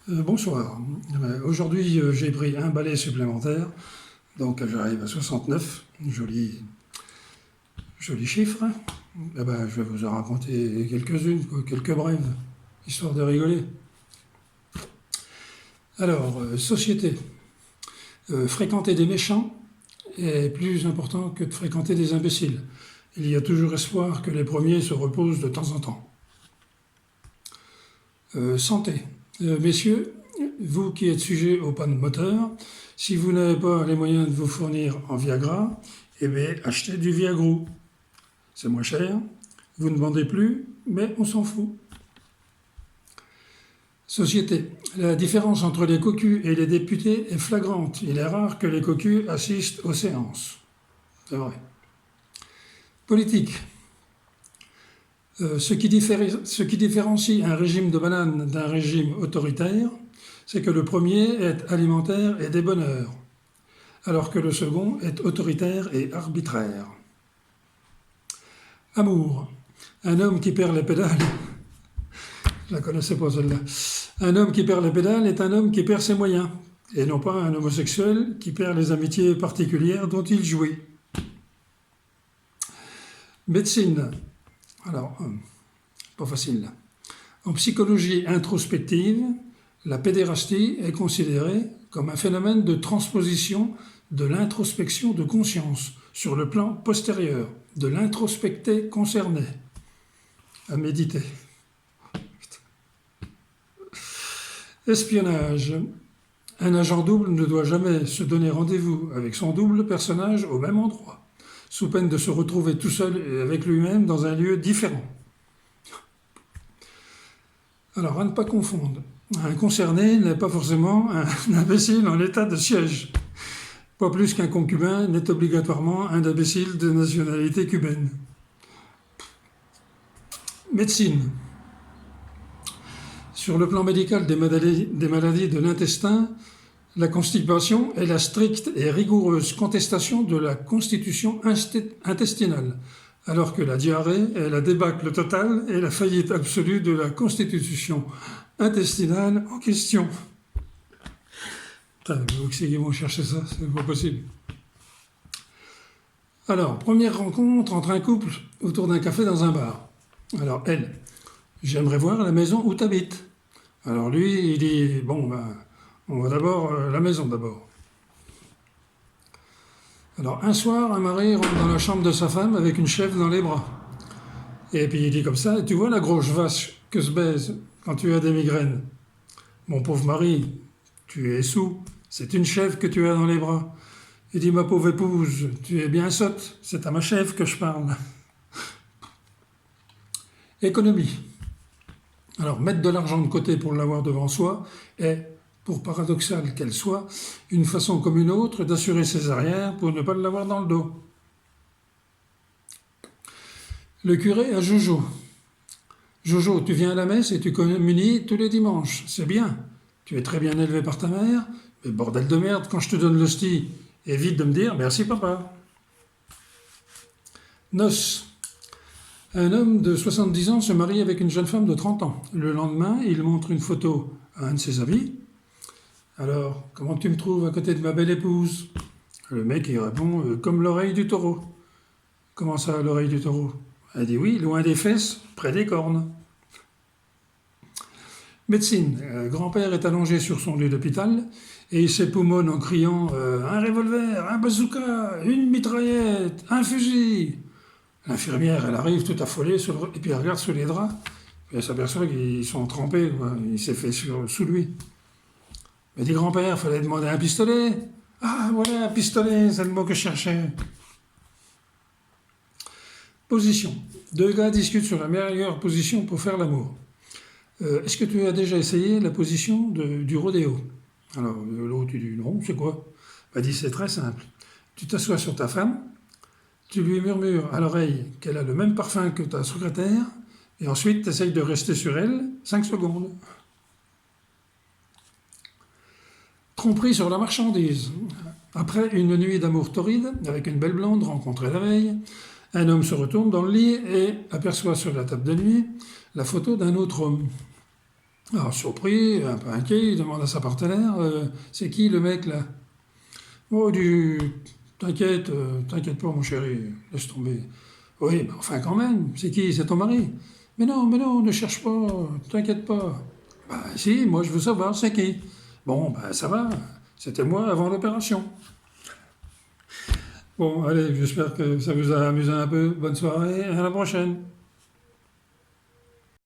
Bonsoir. Aujourd'hui, j'ai pris un balai supplémentaire, donc j'arrive à 69. Joli chiffre. Je vais vous en raconter quelques-unes, quelques brèves, histoire de rigoler. Alors, société. Fréquenter des méchants est plus important que de fréquenter des imbéciles. Il y a toujours espoir que les premiers se reposent de temps en temps. Santé. Messieurs, vous qui êtes sujets aux pannes moteur, si vous n'avez pas les moyens de vous fournir en Viagra, eh bien, achetez du Viagrou. C'est moins cher, vous ne vendez plus, mais on s'en fout. Société. La différence entre les cocus et les députés est flagrante. Il est rare que les cocus assistent aux séances. C'est vrai. Politique. Ce qui différencie un régime de banane d'un régime autoritaire, c'est que le premier est alimentaire et débonneur, alors que le second est autoritaire et arbitraire. Amour. Un homme qui perd les pédales. Je la connaissais pas celle-là. Un homme qui perd les pédales est un homme qui perd ses moyens, et non pas un homosexuel qui perd les amitiés particulières dont il jouit. Médecine. Alors, pas facile là. En psychologie introspective, la pédérastie est considérée comme un phénomène de transposition de l'introspection de conscience sur le plan postérieur, de l'introspecté concerné. À méditer. Espionnage. Un agent double ne doit jamais se donner rendez-vous avec son double personnage au même endroit, sous peine de se retrouver tout seul et avec lui-même dans un lieu différent. Alors, à ne pas confondre, un concerné n'est pas forcément un imbécile en état de siège. Pas plus qu'un concubin n'est obligatoirement un imbécile de nationalité cubaine. Médecine. Sur le plan médical des maladies de l'intestin, la constipation est la stricte et rigoureuse contestation de la constitution intestinale, alors que la diarrhée est la débâcle totale et la faillite absolue de la constitution intestinale en question. Putain, vous qui vont chercher ça, c'est pas possible. Alors, première rencontre entre un couple autour d'un café dans un bar. Alors, elle, j'aimerais voir la maison où tu habites. Alors lui, il dit, on va d'abord la maison d'abord. Alors un soir, un mari rentre dans la chambre de sa femme avec une chèvre dans les bras. Et puis il dit comme ça, tu vois la grosse vache que se baise quand tu as des migraines. Mon pauvre mari, tu es saoul, c'est une chèvre que tu as dans les bras. Il dit, ma pauvre épouse, tu es bien sotte, c'est à ma chèvre que je parle. Économie. Alors, mettre de l'argent de côté pour l'avoir devant soi est, pour paradoxal qu'elle soit, une façon comme une autre d'assurer ses arrières pour ne pas l'avoir dans le dos. Le curé à Jojo. Jojo, tu viens à la messe et tu communies tous les dimanches. C'est bien. Tu es très bien élevé par ta mère, mais bordel de merde, quand je te donne l'hostie, évite de me dire merci papa. Noces. Un homme de 70 ans se marie avec une jeune femme de 30 ans. Le lendemain, il montre une photo à un de ses amis. Alors, comment tu me trouves à côté de ma belle épouse? Le mec, il répond, comme l'oreille du taureau. Comment ça, l'oreille du taureau? Elle dit oui, loin des fesses, près des cornes. Médecine. Grand-père est allongé sur son lit d'hôpital et il s'époumonne en criant un revolver, un bazooka, une mitraillette, un fusil. L'infirmière, elle arrive toute affolée, et puis elle regarde sous les draps, et elle s'aperçoit qu'ils sont trempés, quoi. Il s'est fait sous lui. Mais dit grand-père, il fallait demander un pistolet. Ah, voilà, un pistolet, c'est le mot que je cherchais. Position. Deux gars discutent sur la meilleure position pour faire l'amour. Est-ce que tu as déjà essayé la position du rodéo? Alors, l'autre, il dit non, c'est quoi? Il dit c'est très simple. Tu t'assois sur ta femme, tu lui murmures à l'oreille qu'elle a le même parfum que ta secrétaire, et ensuite tu essayes de rester sur elle 5 secondes. Tromperie sur la marchandise. Après une nuit d'amour torride, avec une belle blonde rencontrée la veille, un homme se retourne dans le lit et aperçoit sur la table de nuit la photo d'un autre homme. Alors, surpris, un peu inquiet, il demande à sa partenaire, c'est qui le mec là? Oh, t'inquiète pas, mon chéri, laisse tomber. Oui, mais enfin quand même, c'est qui? C'est ton mari? Mais non, ne cherche pas, t'inquiète pas. Bah si, moi je veux savoir, c'est qui? Bon, bah ça va, c'était moi avant l'opération. Bon, allez, j'espère que ça vous a amusé un peu. Bonne soirée, à la prochaine.